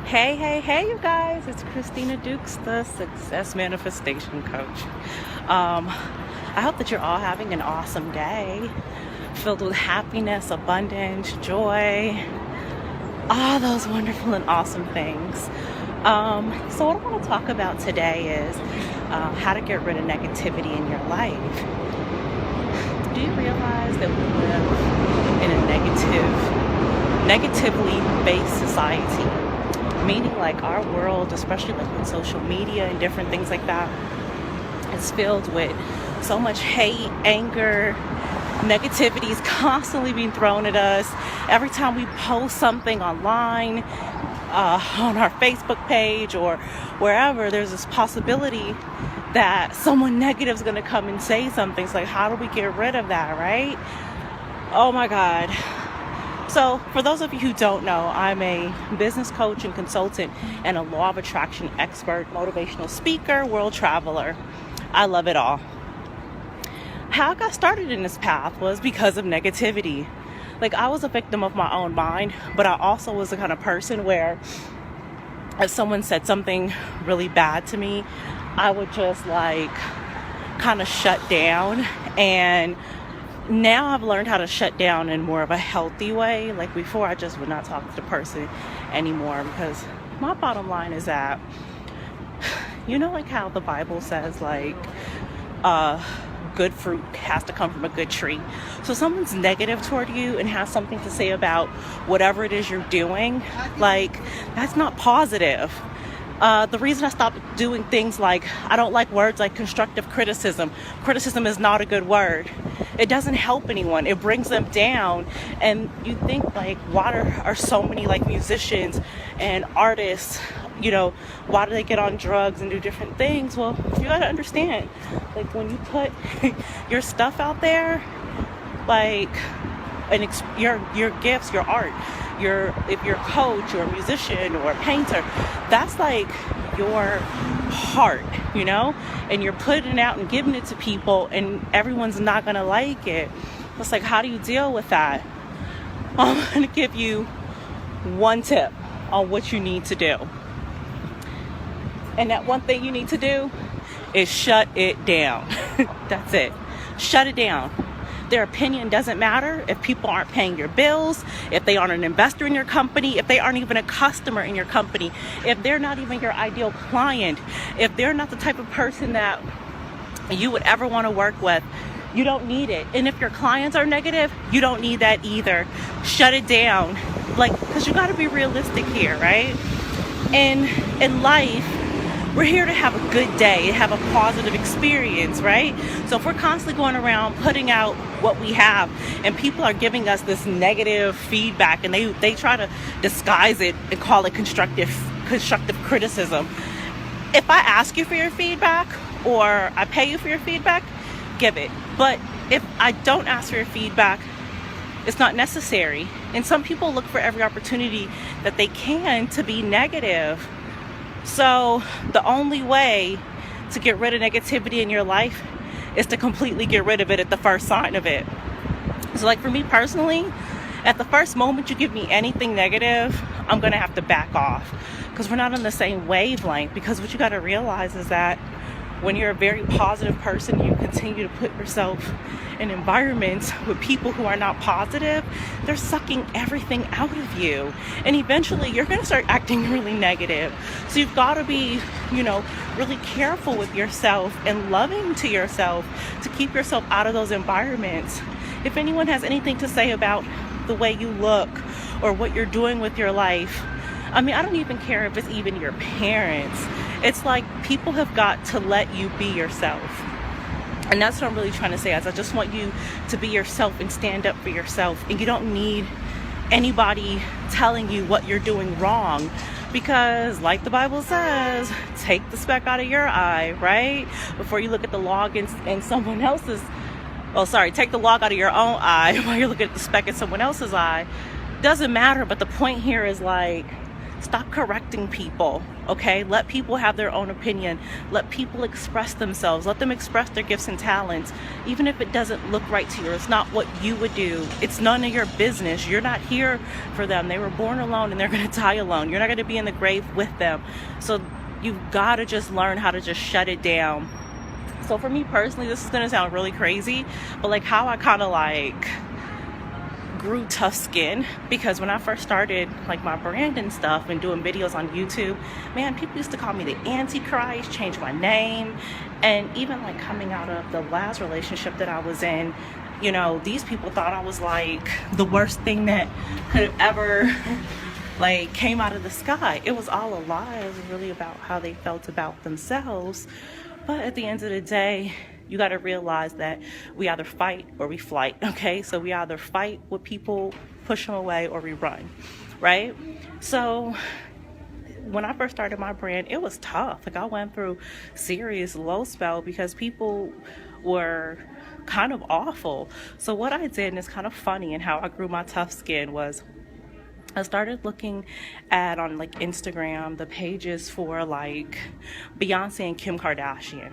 Hey, you guys. It's Christina Dukes, the Success Manifestation Coach. I hope that you're all having an awesome day filled with happiness, abundance, joy, all those wonderful and awesome things. So what I want to talk about today is how to get rid of negativity in your life. Do you realize that we live in a negatively based society? Meaning like our world, especially like with social media and different things like that, is filled with so much hate, anger, negativity is constantly being thrown at us. Every time we post something online, on our Facebook page or wherever, there's this possibility that someone negative is going to come and say something. It's like, how do we get rid of that, right? Oh my God. So for those of you who don't know, I'm a business coach and consultant and a law of attraction expert, motivational speaker, world traveler. I love it all. How I got started in this path was because of negativity. Like, I was a victim of my own mind, but I also was the kind of person where if someone said something really bad to me, I would just kind of shut down. And now I've learned how to shut down in more of a healthy way. Like before, I just would not talk to the person anymore, because my bottom line is that, like how the Bible says, good fruit has to come from a good tree. So if someone's negative toward you and has something to say about whatever it is you're doing, that's not positive. The reason I stopped doing things I don't like words like constructive criticism. Criticism is not a good word. It doesn't help anyone. It brings them down. And you think why are so many musicians and artists, why do they get on drugs and do different things? Well, you got to understand, when you put your stuff out there, your gifts, your art, if you're a coach or a musician or a painter, that's your heart, and you're putting it out and giving it to people, and everyone's not going to like it. It's how do you deal with that? I'm going to give you one tip on what you need to do. And that one thing you need to do is shut it down. That's it. Shut it down. Their opinion doesn't matter if people aren't paying your bills, if they aren't an investor in your company, if they aren't even a customer in your company, if they're not even your ideal client, if they're not the type of person that you would ever want to work with. You don't need it. And if your clients are negative, you don't need that either. Shut it down. Because you got to be realistic here, right? And in life, we're here to have a good day, have a positive experience, right? So if we're constantly going around putting out what we have and people are giving us this negative feedback and they try to disguise it and call it constructive criticism. If I ask you for your feedback or I pay you for your feedback, give it. But if I don't ask for your feedback, it's not necessary. And some people look for every opportunity that they can to be negative. So the only way to get rid of negativity in your life is to completely get rid of it at the first sign of it. So for me personally, at the first moment you give me anything negative, I'm going to have to back off, because we're not on the same wavelength. Because what you got to realize is that when you're a very positive person, you continue to put yourself in environments with people who are not positive, they're sucking everything out of you. And eventually you're going to start acting really negative. So you've got to be, really careful with yourself and loving to yourself to keep yourself out of those environments. If anyone has anything to say about the way you look or what you're doing with your life, I don't even care if it's even your parents. It's people have got to let you be yourself. And that's what I'm really trying to say, is I just want you to be yourself and stand up for yourself. And you don't need anybody telling you what you're doing wrong. Because like the Bible says, take the speck out of your eye, right? Before you look at the log in someone else's, take the log out of your own eye while you're looking at the speck in someone else's eye. Doesn't matter, but the point here is Stop correcting people, okay? Let people have their own opinion. Let people express themselves. Let them express their gifts and talents. Even if it doesn't look right to you, or it's not what you would do, it's none of your business. You're not here for them. They were born alone and they're going to die alone. You're not going to be in the grave with them. So you've got to just learn how to just shut it down. So for me personally, this is going to sound really crazy, but like how I kind of like grew tough skin, because when I first started like my brand and stuff and doing videos on YouTube, man, people used to call me the Antichrist, change my name. And even like coming out of the last relationship that I was in, you know, these people thought I was like the worst thing that could have ever like came out of the sky. It was all a lie. It was really about how they felt about themselves. But at the end of the day, you got to realize that we either fight or we flight, okay? So we either fight with people, push them away, or we run, right? So when I first started my brand, it was tough. Like I went through serious low spell because people were kind of awful. So what I did, and it's kind of funny, and how I grew my tough skin was I started looking at on like Instagram the pages for like Beyonce and Kim Kardashian.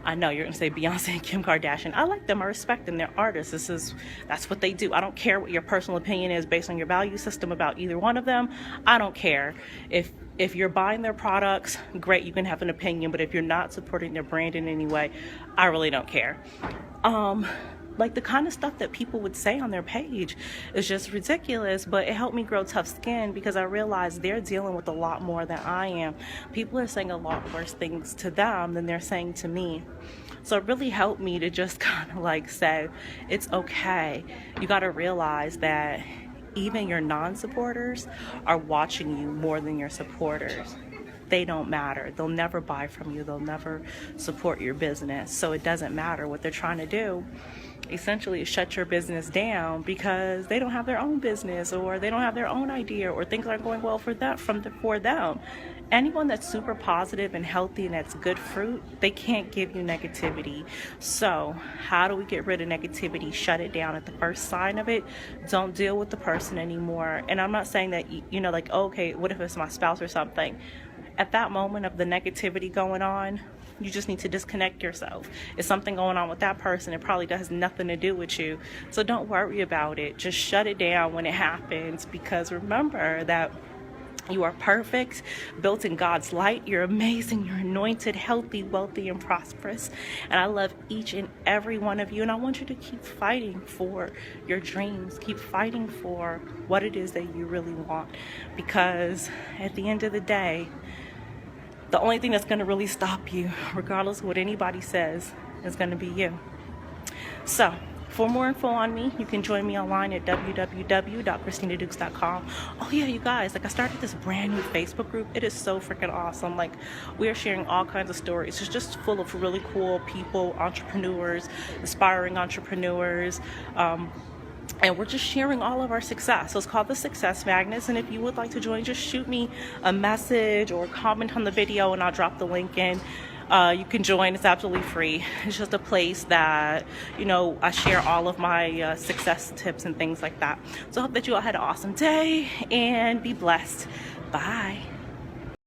I know you're gonna say Beyonce and Kim Kardashian. I like them. I respect them. They're artists. That's what they do. I don't care what your personal opinion is based on your value system about either one of them. I don't care. If you're buying their products, great, you can have an opinion. But if you're not supporting their brand in any way, I really don't care. Like the kind of stuff that people would say on their page is just ridiculous, but it helped me grow tough skin because I realized they're dealing with a lot more than I am. People are saying a lot worse things to them than they're saying to me. So it really helped me to just kind of like say, it's okay. You got to realize that even your non-supporters are watching you more than your supporters. They don't matter. They'll never buy from you. They'll never support your business. So it doesn't matter what they're trying to do. Essentially shut your business down because they don't have their own business, or they don't have their own idea, or things aren't going well for them. Anyone that's super positive and healthy and that's good fruit, they can't give you negativity. So how do we get rid of negativity? Shut it down at the first sign of it. Don't deal with the person anymore. And I'm not saying that, you know, like, okay, what if it's my spouse or something? At that moment of the negativity going on, you just need to disconnect yourself. If something going on with that person, it probably has nothing to do with you. So don't worry about it. Just shut it down when it happens, because remember that you are perfect, built in God's light. You're amazing. You're anointed, healthy, wealthy, and prosperous. And I love each and every one of you. And I want you to keep fighting for your dreams. Keep fighting for what it is that you really want. Because at the end of the day, the only thing that's going to really stop you, regardless of what anybody says, is going to be you. So, for more info on me, you can join me online at www.christinadukes.com. Oh yeah, you guys, like I started this brand new Facebook group. It is so freaking awesome. Like we are sharing all kinds of stories. It's just full of really cool people, entrepreneurs, aspiring entrepreneurs, and we're just sharing all of our success. So it's called the Success Magnets. And if you would like to join, just shoot me a message or comment on the video and I'll drop the link in. You can join. It's absolutely free. It's just a place that, you know, I share all of my success tips and things like that. So I hope that you all had an awesome day and be blessed. Bye.